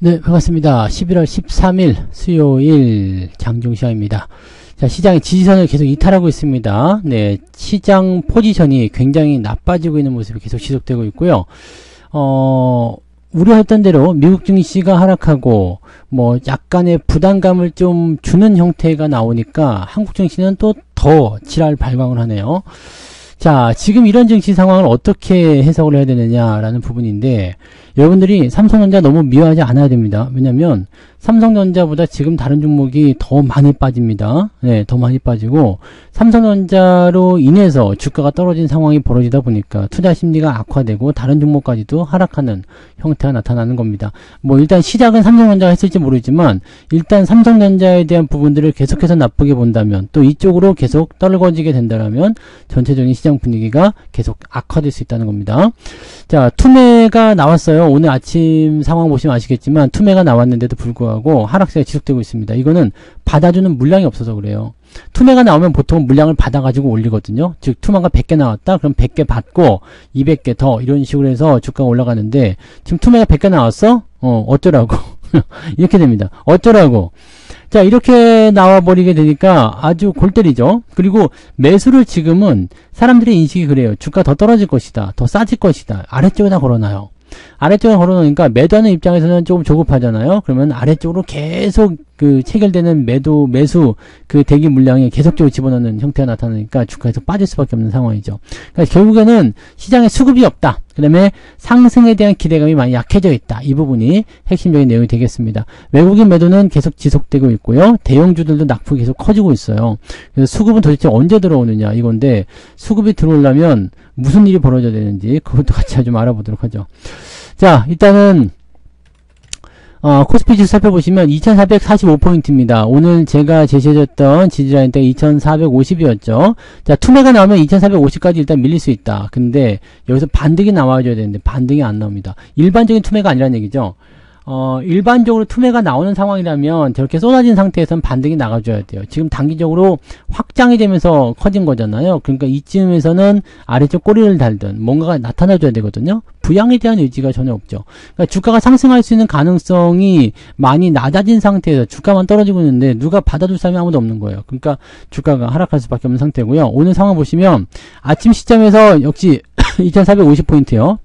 네, 반갑습니다. 11월 13일 수요일 장중시장입니다. 자, 시장의 지지선을 계속 이탈하고 있습니다. 네, 시장 포지션이 굉장히 나빠지고 있는 모습이 계속 지속되고 있고요. 우려했던 대로 미국 증시가 하락하고 뭐 약간의 부담감을 좀 주는 형태가 나오니까 한국 증시는 또 더 지랄 발광을 하네요. 자, 지금 이런 증시 상황을 어떻게 해석을 해야 되느냐라는 부분인데, 여러분들이 삼성전자 너무 미워하지 않아야 됩니다. 왜냐면 삼성전자보다 지금 다른 종목이 더 많이 빠집니다. 네, 더 많이 빠지고, 삼성전자로 인해서 주가가 떨어진 상황이 벌어지다 보니까 투자 심리가 악화되고 다른 종목까지도 하락하는 형태가 나타나는 겁니다. 뭐 일단 시작은 삼성전자가 했을지 모르지만, 일단 삼성전자에 대한 부분들을 계속해서 나쁘게 본다면, 또 이쪽으로 계속 떨궈지게 된다면 전체적인 시장 분위기가 계속 악화될 수 있다는 겁니다. 자, 투매가 나왔어요. 오늘 아침 상황 보시면 아시겠지만 투매가 나왔는데도 불구하고 하락세가 지속되고 있습니다. 이거는 받아주는 물량이 없어서 그래요. 투매가 나오면 보통 물량을 받아가지고 올리거든요. 즉 투매가 100개 나왔다? 그럼 100개 받고 200개 더 이런 식으로 해서 주가가 올라가는데, 지금 투매가 100개 나왔어? 어쩌라고. 이렇게 됩니다. 어쩌라고. 자, 이렇게 나와버리게 되니까 아주 골 때리죠. 그리고 매수를 지금은 사람들의 인식이 그래요. 주가 더 떨어질 것이다. 더 싸질 것이다. 아래쪽에다 걸어놔요. 아래쪽에 걸어놓으니까 매도하는 입장에서는 조금 조급하잖아요. 그러면 아래쪽으로 계속 그 체결되는 매수 그 대기 물량이 계속적으로 집어넣는 형태가 나타나니까 주가에서 빠질 수밖에 없는 상황이죠. 그러니까 결국에는 시장에 수급이 없다. 그 다음에 상승에 대한 기대감이 많이 약해져 있다. 이 부분이 핵심적인 내용이 되겠습니다. 외국인 매도는 계속 지속되고 있고요. 대형주들도 낙폭이 계속 커지고 있어요. 그래서 수급은 도대체 언제 들어오느냐 이건데, 수급이 들어오려면 무슨 일이 벌어져야 되는지 그것도 같이 좀 알아보도록 하죠. 자, 일단은 코스피 지수 살펴보시면 2445포인트입니다. 오늘 제가 제시해줬던 지지라인 때 2450이었죠. 자, 투매가 나오면 2450까지 일단 밀릴 수 있다. 근데 여기서 반등이 나와줘야 되는데 반등이 안 나옵니다. 일반적인 투매가 아니라는 얘기죠. 일반적으로 투매가 나오는 상황이라면 저렇게 쏟아진 상태에서는 반등이 나가줘야 돼요. 지금 단기적으로 확장이 되면서 커진 거잖아요. 그러니까 이쯤에서는 아래쪽 꼬리를 달든 뭔가가 나타나줘야 되거든요. 부양에 대한 의지가 전혀 없죠. 그러니까 주가가 상승할 수 있는 가능성이 많이 낮아진 상태에서 주가만 떨어지고 있는데 누가 받아줄 사람이 아무도 없는 거예요. 그러니까 주가가 하락할 수밖에 없는 상태고요. 오늘 상황 보시면 아침 시점에서 역시 2450포인트요.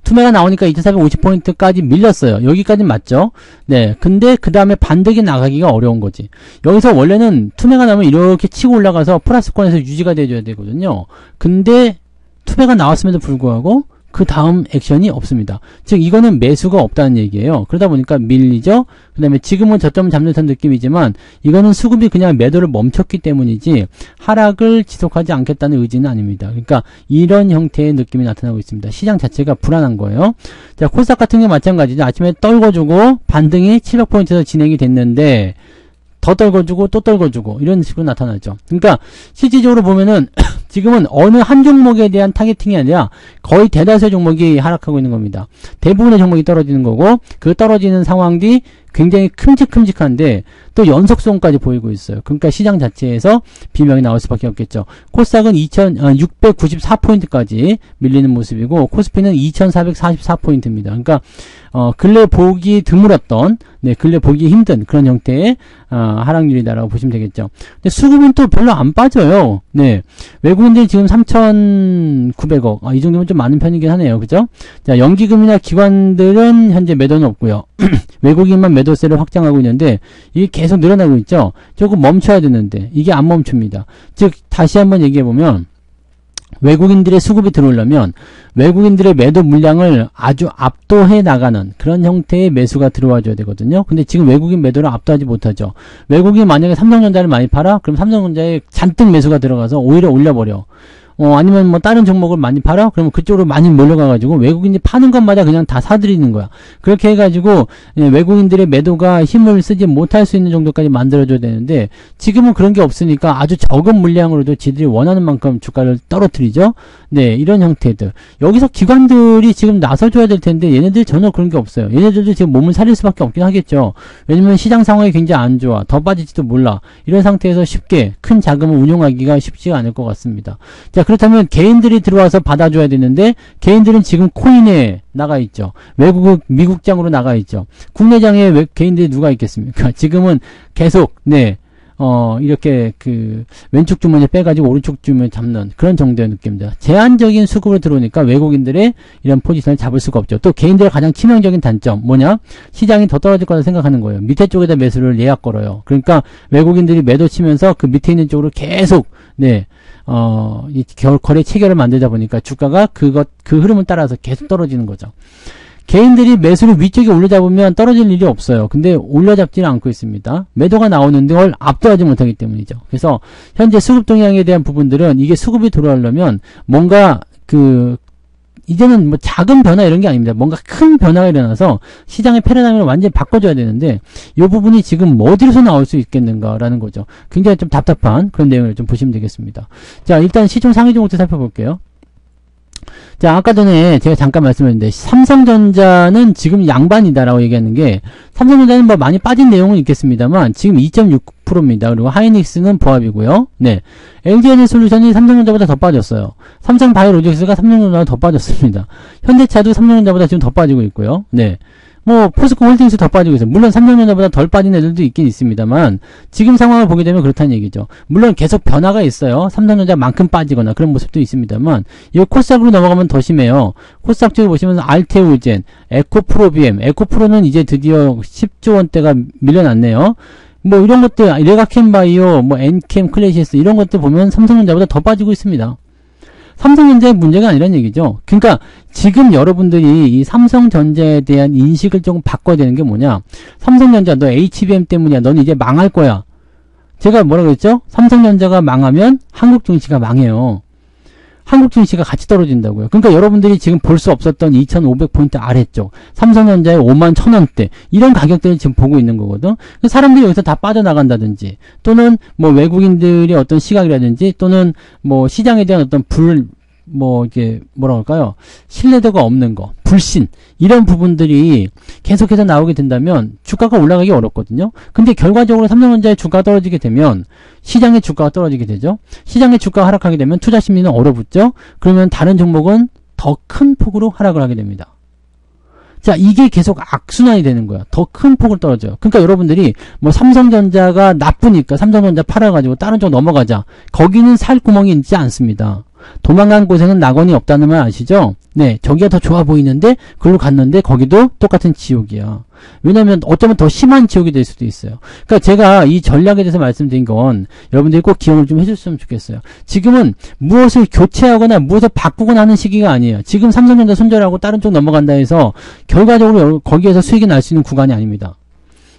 투매가 나오니까 2450포인트까지 밀렸어요. 여기까지 맞죠? 네. 근데 그 다음에 반등이 나가기가 어려운 거지. 여기서 원래는 투매가 나오면 이렇게 치고 올라가서 플러스권에서 유지가 돼줘야 되거든요. 근데 투매가 나왔음에도 불구하고 그 다음 액션이 없습니다. 즉 이거는 매수가 없다는 얘기예요. 그러다 보니까 밀리죠. 그 다음에 지금은 저점을 잡는 듯한 느낌이지만 이거는 수급이 그냥 매도를 멈췄기 때문이지 하락을 지속하지 않겠다는 의지는 아닙니다. 그러니까 이런 형태의 느낌이 나타나고 있습니다. 시장 자체가 불안한 거예요. 자, 코스닥 같은 게 마찬가지죠. 아침에 떨궈주고 반등이 700포인트에서 진행이 됐는데 더 떨궈주고 또 떨궈주고 이런 식으로 나타나죠. 그러니까 실질적으로 보면은 지금은 어느 한 종목에 대한 타겟팅이 아니라 거의 대다수의 종목이 하락하고 있는 겁니다. 대부분의 종목이 떨어지는 거고, 그 떨어지는 상황이 굉장히 큼직큼직한데 또 연속성까지 보이고 있어요. 그러니까 시장 자체에서 비명이 나올 수밖에 없겠죠. 코스닥은 694포인트까지 밀리는 모습이고 코스피는 2444포인트입니다. 그러니까 근래 보기 드물었던, 네, 근래 보기 힘든 그런 형태의 하락률이다라고 보시면 되겠죠. 근데 수급은 또 별로 안 빠져요. 네, 외국인들이 지금 3,900억, 이 정도면 좀 많은 편이긴 하네요. 그죠? 자, 연기금이나 기관들은 현재 매도는 없고요. 외국인만 매도세를 확장하고 있는데 이게 계속 늘어나고 있죠. 조금 멈춰야 되는데 이게 안 멈춥니다. 즉 다시 한번 얘기해보면, 외국인들의 수급이 들어오려면 외국인들의 매도 물량을 아주 압도해 나가는 그런 형태의 매수가 들어와 줘야 되거든요. 근데 지금 외국인 매도를 압도하지 못하죠. 외국인이 만약에 삼성전자를 많이 팔아? 그럼 삼성전자에 잔뜩 매수가 들어가서 오히려 올려버려. 아니면 뭐 다른 종목을 많이 팔아? 그러면 그쪽으로 많이 몰려가가지고 외국인이 파는 것마다 그냥 다 사들이는 거야. 그렇게 해가지고 외국인들의 매도가 힘을 쓰지 못할 수 있는 정도까지 만들어줘야 되는데 지금은 그런 게 없으니까 아주 적은 물량으로도 지들이 원하는 만큼 주가를 떨어뜨리죠. 네, 이런 형태들. 여기서 기관들이 지금 나서줘야 될 텐데 얘네들 전혀 그런 게 없어요. 얘네들도 지금 몸을 살릴 수밖에 없긴 하겠죠. 왜냐면 시장 상황이 굉장히 안 좋아. 더 빠질지도 몰라. 이런 상태에서 쉽게 큰 자금을 운용하기가 쉽지가 않을 것 같습니다. 자, 그렇다면 개인들이 들어와서 받아줘야 되는데 개인들은 지금 코인에 나가 있죠. 미국장으로 나가 있죠. 국내장에 개인들이 누가 있겠습니까? 지금은 계속 이렇게 왼쪽 주머니에 빼가지고 오른쪽 주머니에 잡는 그런 정도의 느낌입니다. 제한적인 수급으로 들어오니까 외국인들의 이런 포지션을 잡을 수가 없죠. 또 개인들의 가장 치명적인 단점 뭐냐? 시장이 더 떨어질 거라 생각하는 거예요. 밑에 쪽에다 매수를 예약 걸어요. 그러니까 외국인들이 매도 치면서 그 밑에 있는 쪽으로 계속 이 거래 체결을 만들다 보니까 주가가 그 흐름을 따라서 계속 떨어지는 거죠. 개인들이 매수를 위쪽에 올려잡으면 떨어질 일이 없어요. 근데 올려잡지는 않고 있습니다. 매도가 나오는데 그걸 압도하지 못하기 때문이죠. 그래서 현재 수급 동향에 대한 부분들은 이게 수급이 들어오려면 뭔가 이제는 뭐 작은 변화 이런 게 아닙니다. 뭔가 큰 변화가 일어나서 시장의 패러다임을 완전히 바꿔줘야 되는데 이 부분이 지금 어디서 나올 수 있겠는가라는 거죠. 굉장히 좀 답답한 그런 내용을 좀 보시면 되겠습니다. 자, 일단 시총 상위 종목도 살펴볼게요. 자, 아까 전에 제가 잠깐 말씀드렸는데 삼성전자는 지금 양반이다라고 얘기하는 게 삼성전자는 뭐 많이 빠진 내용은 있겠습니다만 지금 2.6%입니다. 그리고 하이닉스는 보합이고요. LG에너지솔루션이 삼성전자보다 더 빠졌어요. 삼성바이오로직스가 삼성전자보다 더 빠졌습니다. 현대차도 삼성전자보다 지금 더 빠지고 있고요. 포스코홀딩스 더 빠지고 있어요. 물론 삼성전자보다 덜 빠진 애들도 있긴 있습니다만 지금 상황을 보게 되면 그렇다는 얘기죠. 물론 계속 변화가 있어요. 삼성전자만큼 빠지거나 그런 모습도 있습니다만 이 코스닥으로 넘어가면 더 심해요. 코스닥 쪽에 보시면 알테오젠, 에코프로비엠, 에코프로는 이제 드디어 10조 원대가 밀려났네요. 뭐 이런 것들, 레가캠바이오, 엔캠, 클래시스 이런 것들 보면 삼성전자보다 더 빠지고 있습니다. 삼성전자의 문제가 아니란 얘기죠. 그러니까 지금 여러분들이 이 삼성전자에 대한 인식을 조금 바꿔야 되는 게 뭐냐? 삼성전자 너 HBM 때문이야. 넌 이제 망할 거야. 제가 뭐라 그랬죠? 삼성전자가 망하면 한국 증시가 망해요. 한국 증시가 같이 떨어진다고요. 그러니까 여러분들이 지금 볼 수 없었던 2,500포인트 아래쪽, 삼성전자의 51,000원대 이런 가격대를 지금 보고 있는 거거든. 사람들이 여기서 다 빠져나간다든지 또는 뭐 외국인들의 어떤 시각이라든지 또는 뭐 시장에 대한 어떤 이게 뭐라 할까요? 신뢰도가 없는 거, 불신 이런 부분들이 계속해서 나오게 된다면 주가가 올라가기 어렵거든요. 근데 결과적으로 삼성전자의 주가가 떨어지게 되면 시장의 주가가 떨어지게 되죠. 시장의 주가가 하락하게 되면 투자 심리는 얼어붙죠. 그러면 다른 종목은 더 큰 폭으로 하락을 하게 됩니다. 자, 이게 계속 악순환이 되는 거야. 더 큰 폭을 떨어져요. 그러니까 여러분들이 뭐 삼성전자가 나쁘니까 삼성전자 팔아가지고 다른 쪽 넘어가자. 거기는 살 구멍이 있지 않습니다. 도망간 곳에는 낙원이 없다는 말 아시죠? 저기가 더 좋아 보이는데 그걸로 갔는데 거기도 똑같은 지옥이야. 왜냐면 어쩌면 더 심한 지옥이 될 수도 있어요. 그러니까 제가 이 전략에 대해서 말씀드린 건 여러분들이 꼭 기억을 좀 해줬으면 좋겠어요. 지금은 무엇을 교체하거나 무엇을 바꾸거나 하는 시기가 아니에요. 지금 삼성전자 손절하고 다른 쪽 넘어간다 해서 결과적으로 거기에서 수익이 날 수 있는 구간이 아닙니다.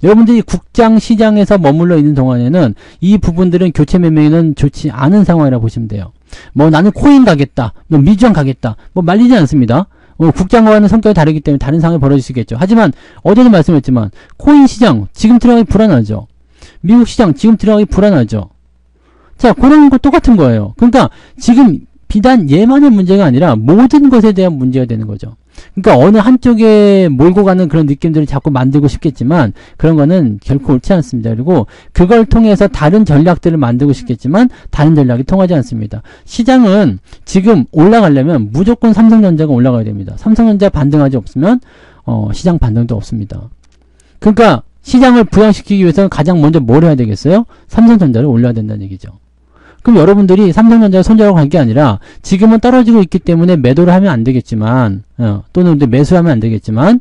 여러분들이 국장 시장에서 머물러 있는 동안에는 이 부분들은 교체 매매는 좋지 않은 상황이라 보시면 돼요. 뭐 나는 코인 가겠다, 뭐 미주장 가겠다, 뭐 말리지 않습니다. 국장과는 성격이 다르기 때문에 다른 상황이 벌어질 수 있겠죠. 하지만 어제도 말씀했지만 코인 시장 지금 들어가기 불안하죠. 미국 시장 지금 들어가기 불안하죠. 자, 그런 거 똑같은 거예요. 그러니까 지금 비단 얘만의 문제가 아니라 모든 것에 대한 문제가 되는 거죠. 그러니까 어느 한쪽에 몰고 가는 그런 느낌들을 자꾸 만들고 싶겠지만 그런 거는 결코 옳지 않습니다. 그리고 그걸 통해서 다른 전략들을 만들고 싶겠지만 다른 전략이 통하지 않습니다. 시장은 지금 올라가려면 무조건 삼성전자가 올라가야 됩니다. 삼성전자 반등하지 없으면 시장 반등도 없습니다. 그러니까 시장을 부양시키기 위해서는 가장 먼저 뭘 해야 되겠어요? 삼성전자를 올려야 된다는 얘기죠. 그럼 여러분들이 삼성전자를 손절하고 갈 게 아니라 지금은 떨어지고 있기 때문에 매도를 하면 안 되겠지만 또는 매수하면 안 되겠지만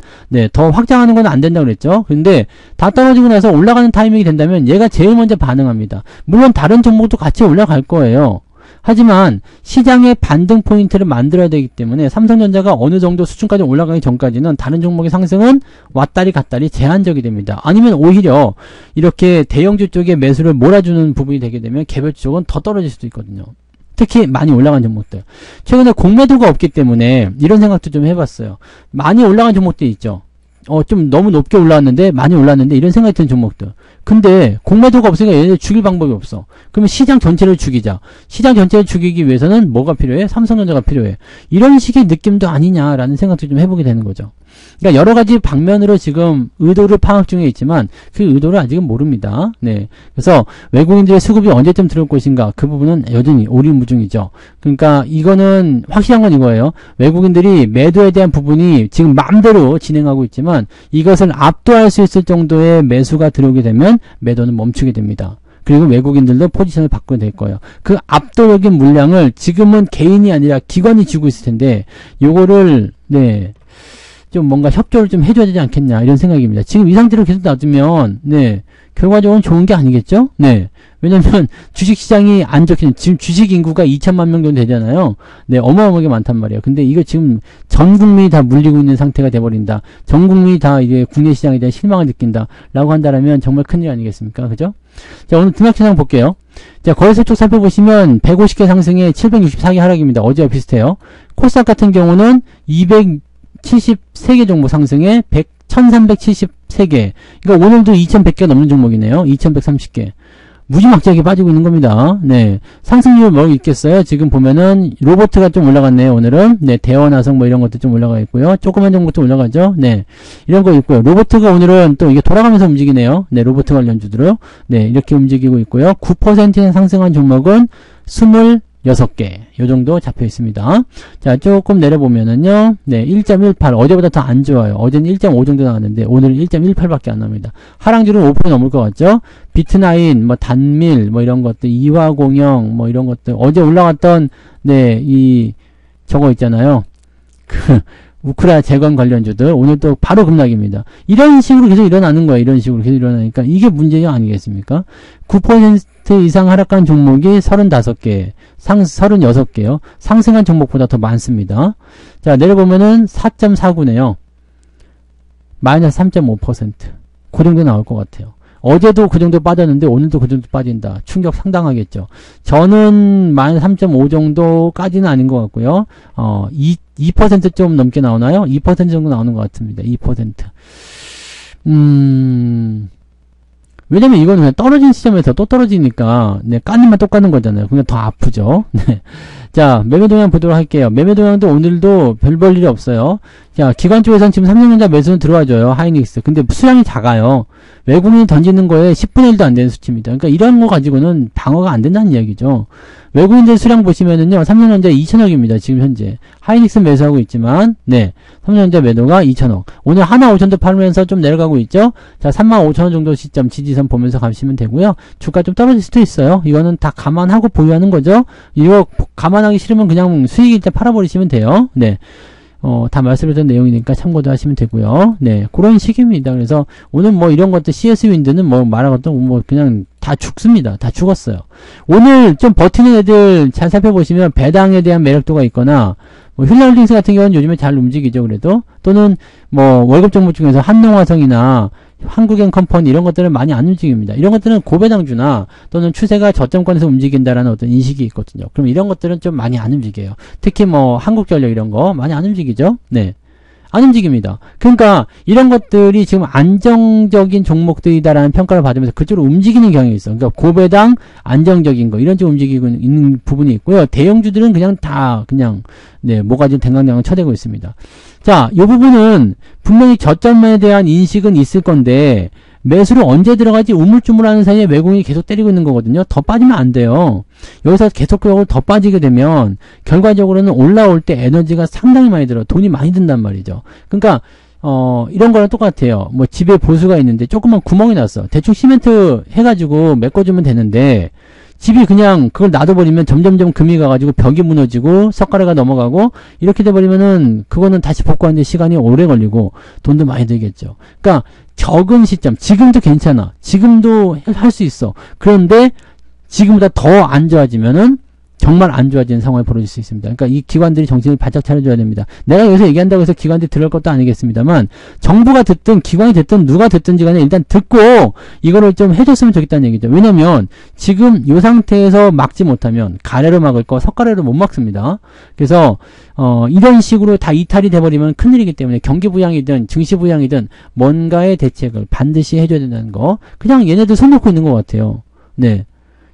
더 확장하는 건 안 된다고 그랬죠. 근데 다 떨어지고 나서 올라가는 타이밍이 된다면 얘가 제일 먼저 반응합니다. 물론 다른 종목도 같이 올라갈 거예요. 하지만 시장의 반등 포인트를 만들어야 되기 때문에 삼성전자가 어느 정도 수준까지 올라가기 전까지는 다른 종목의 상승은 왔다리 갔다리 제한적이 됩니다. 아니면 오히려 이렇게 대형주 쪽에 매수를 몰아주는 부분이 되게 되면 개별주 쪽은 더 떨어질 수도 있거든요. 특히 많이 올라간 종목들. 최근에 공매도가 없기 때문에 이런 생각도 좀 해봤어요. 많이 올라간 종목들이 있죠. 좀 너무 높게 올라왔는데 많이 올랐는데 이런 생각이 드는 종목들. 근데 공매도가 없으니까 얘네들 죽일 방법이 없어. 그러면 시장 전체를 죽이자. 시장 전체를 죽이기 위해서는 뭐가 필요해? 삼성전자가 필요해. 이런 식의 느낌도 아니냐라는 생각도 좀 해보게 되는 거죠. 그러니까 여러 가지 방면으로 지금 의도를 파악 중에 있지만 그 의도를 아직은 모릅니다. 네. 그래서 외국인들의 수급이 언제쯤 들어올 것인가 그 부분은 여전히 오리무중이죠. 그러니까 이거는 확실한 건 이거예요. 외국인들이 매도에 대한 부분이 지금 마음대로 진행하고 있지만 이것을 압도할 수 있을 정도의 매수가 들어오게 되면 매도는 멈추게 됩니다. 그리고 외국인들도 포지션을 바꾸게 될 거예요. 그 압도적인 물량을 지금은 개인이 아니라 기관이 쥐고 있을 텐데 요거를 네. 좀 뭔가 협조를 좀 해줘야 되지 않겠냐 이런 생각입니다. 지금 이 상태로 계속 놔두면 네 결과적으로는 좋은 게 아니겠죠? 네 왜냐면 주식시장이 안 좋긴 지금 주식 인구가 2천만 명 정도 되잖아요. 네 어마어마하게 많단 말이에요. 근데 이거 지금 전 국민이 다 물리고 있는 상태가 돼버린다. 전 국민이 다 이제 국내 시장에 대한 실망을 느낀다 라고 한다면 정말 큰일 아니겠습니까? 그죠? 자 오늘 등락시장 볼게요. 자 거래소 쪽 살펴보시면 150개 상승에 764개 하락입니다. 어제와 비슷해요. 코스닥 같은 경우는 273개 종목 상승에 1373개. 그러니까 오늘도 2100개 넘는 종목이네요. 2130개. 무지막지하게 빠지고 있는 겁니다. 네. 상승률 뭐 있겠어요? 지금 보면은 로보트가 좀 올라갔네요. 오늘은. 네. 대원화성 뭐 이런 것도 좀 올라가 있고요. 조그만 종목도 올라가죠. 네. 이런 거 있고요. 로보트가 오늘은 또 이게 돌아가면서 움직이네요. 네. 로보트 관련주들로. 네. 이렇게 움직이고 있고요. 9% 상승한 종목은 26개. 요 정도 잡혀 있습니다. 자, 조금 내려보면은요. 네, 1.18. 어제보다 더 안 좋아요. 어제는 1.5 정도 나왔는데, 오늘은 1.18밖에 안 나옵니다. 하락률은 5% 넘을 것 같죠? 비트나인, 뭐, 단밀, 뭐, 이런 것들, 이화공영, 뭐, 이런 것들. 어제 올라갔던, 네, 저거 있잖아요. 우크라 재건 관련주들 오늘 또 바로 급락입니다. 이런 식으로 계속 일어나는 거예요. 이런 식으로 계속 일어나니까 이게 문제가 아니겠습니까? 9% 이상 하락한 종목이 35개, 36개요. 상승한 종목보다 더 많습니다. 자, 내려보면은 4.49네요. 마이너스 3.5%. 그 정도 나올 것 같아요. 어제도 그 정도 빠졌는데 오늘도 그 정도 빠진다. 충격 상당하겠죠. 저는 마이너스 3.5 정도까지는 아닌 것 같고요. 2% 좀 넘게 나오나요? 2% 정도 나오는 것 같습니다. 2%. 왜냐면 이거는 그냥 떨어진 시점에서 또 떨어지니까, 네, 까님만 또 까는 거잖아요. 그냥 더 아프죠. 네. 자, 매매 동향 보도록 할게요. 매매 동향도 오늘도 별 볼 일이 없어요. 자, 기관 쪽에서는 지금 3년전자 매수는 들어와줘요. 하이닉스. 근데 수량이 작아요. 외국인이 던지는 거에 10분의 1도 안 되는 수치입니다. 그러니까 이런 거 가지고는 방어가 안 된다는 이야기죠. 외국인들 수량 보시면은요, 3년전자 2천억입니다. 지금 현재. 하이닉스 매수하고 있지만, 네. 3년전자 매도가 2천억. 오늘 하나 5천도 팔면서 좀 내려가고 있죠? 자, 35,000원 정도 시점 지지선 보면서 가시면 되고요. 주가 좀 떨어질 수도 있어요. 이거는 다 감안하고 보유하는 거죠. 이거 감안하기 싫으면 그냥 수익일 때 팔아버리시면 돼요. 네. 다 말씀드렸던 내용이니까 참고도 하시면 되고요. 네, 그런 식입니다. 그래서 오늘 뭐 이런 것들 CS 윈드는 뭐 말하고도 뭐 그냥 다 죽습니다. 다 죽었어요. 오늘 좀 버티는 애들 잘 살펴보시면 배당에 대한 매력도가 있거나 뭐 휠라홀딩스 같은 경우는 요즘에 잘 움직이죠. 그래도 또는 뭐 월급 종목 중에서 한농화성이나 한국엔컴퍼니 이런 것들은 많이 안 움직입니다. 이런 것들은 고배당주나 또는 추세가 저점권에서 움직인다라는 어떤 인식이 있거든요. 그럼 이런 것들은 좀 많이 안 움직여요. 특히 뭐 한국전력 이런 거 많이 안 움직이죠. 네. 안 움직입니다. 그러니까 이런 것들이 지금 안정적인 종목들이다라는 평가를 받으면서 그쪽으로 움직이는 경향이 있어. 그러니까 고배당 안정적인 거 이런 쪽 움직이고 있는 부분이 있고요. 대형주들은 그냥 다 그냥 네, 모가지 댕강댕강 쳐대고 있습니다. 자, 이 부분은 분명히 저점에 대한 인식은 있을 건데 매수를 언제 들어가지 우물쭈물하는 사이에 외국인이 계속 때리고 있는 거거든요. 더 빠지면 안 돼요. 여기서 계속적으로 더 빠지게 되면 결과적으로는 올라올 때 에너지가 상당히 많이 들어. 돈이 많이 든단 말이죠. 그러니까 이런 거랑 똑같아요. 뭐 집에 보수가 있는데 조그만 구멍이 났어. 대충 시멘트 해가지고 메꿔주면 되는데 집이 그냥 그걸 놔둬버리면 점점점 금이 가가지고 벽이 무너지고 석가래가 넘어가고 이렇게 돼버리면은 그거는 다시 복구하는데 시간이 오래 걸리고 돈도 많이 들겠죠. 그러니까 적은 시점, 지금도 괜찮아. 지금도 할 수 있어. 그런데 지금보다 더 안 좋아지면은 정말 안 좋아지는 상황이 벌어질 수 있습니다. 그러니까 이 기관들이 정신을 바짝 차려줘야 됩니다. 내가 여기서 얘기한다고 해서 기관들이 들을 것도 아니겠습니다만 정부가 듣든 기관이 듣든 누가 듣든지 간에 일단 듣고 이거를 좀 해줬으면 좋겠다는 얘기죠. 왜냐면 지금 이 상태에서 막지 못하면 가래로 막을 거 석가래로 못 막습니다. 그래서 이런 식으로 다 이탈이 돼버리면 큰일이기 때문에 경기부양이든 증시부양이든 뭔가의 대책을 반드시 해줘야 된다는 거. 그냥 얘네들 손 놓고 있는 것 같아요. 네.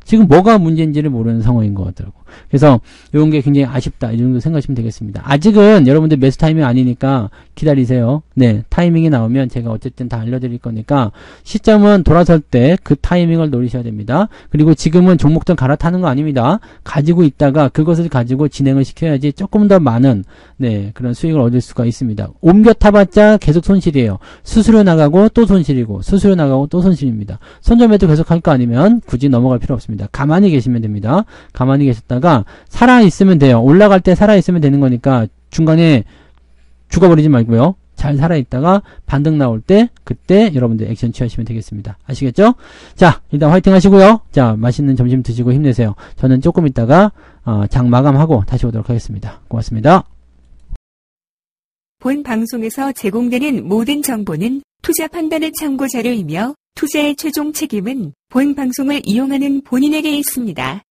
지금 뭐가 문제인지를 모르는 상황인 것 같더라고. 그래서 이런 게 굉장히 아쉽다. 이 정도 생각하시면 되겠습니다. 아직은 여러분들 매수 타이밍 아니니까 기다리세요. 네, 타이밍이 나오면 제가 어쨌든 다 알려드릴 거니까 시점은 돌아설 때 그 타이밍을 노리셔야 됩니다. 그리고 지금은 종목들 갈아타는 거 아닙니다. 가지고 있다가 그것을 가지고 진행을 시켜야지 조금 더 많은 네, 그런 수익을 얻을 수가 있습니다. 옮겨 타봤자 계속 손실이에요. 수수료 나가고 또 손실이고 수수료 나가고 또 손실입니다. 손절매도 계속 할 거 아니면 굳이 넘어갈 필요 없습니다. 가만히 계시면 됩니다. 가만히 계셨다가 살아있으면 돼요. 올라갈 때 살아있으면 되는 거니까 중간에 죽어버리지 말고요. 잘 살아있다가 반등 나올 때 그때 여러분들 액션 취하시면 되겠습니다. 아시겠죠? 자, 일단 화이팅 하시고요. 자, 맛있는 점심 드시고 힘내세요. 저는 조금 있다가 장 마감하고 다시 오도록 하겠습니다. 고맙습니다. 본 방송에서 제공되는 모든 정보는 투자 판단의 참고 자료이며 투자의 최종 책임은 본 방송을 이용하는 본인에게 있습니다.